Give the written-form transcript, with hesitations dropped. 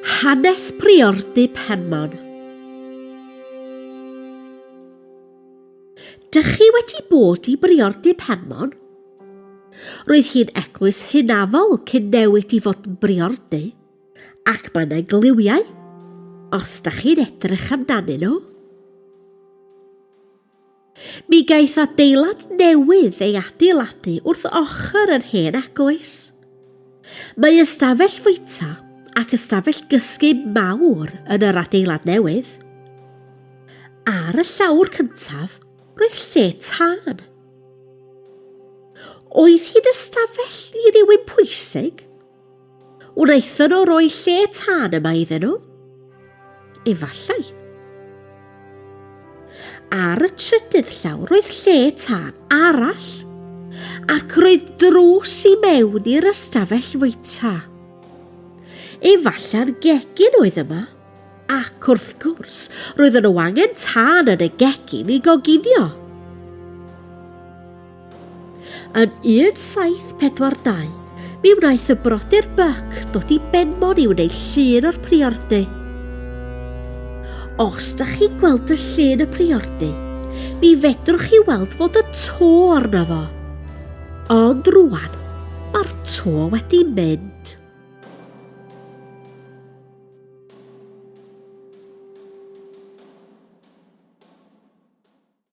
Hanes Priordy Penmon. Dych chi wedi bod I Priordy Penmon? Roedd hi'n eglwys hynafol cyn newid I fod yn briordy, ac mae yna gliwiau, os dych chi'n edrych amdanyn nhw. Mi gaeth adeilad newydd ei adeiladu wrth ochr yr hen eglwys. Mae ystafell fwyta ac ystafell gysgu mawr yn yr adeilad newydd. Ar y llawr cyntaf, roedd lle tân. Oedd hi'n ystafell I rywun pwysig? Wnaethon nhw roi lle tân yma iddyn nhw? Efallai. Ar y trydydd llawr roedd lle tân arall, ac roedd drws I mewn i'r ystafell fwyta. Efallai'r gegin oedd yma, ac wrth gwrs roedden nhw angen tân yn y gegin I goginio. Yn 1742, mi wnaeth y brodyr Buck dod I Penmon I wneud llun o'r priordy. Os dych chi'n gweld y llun y priordy, mi fedrwch chi weld fod y to arno fo. Ond rwan, mae'r to wedi mynd.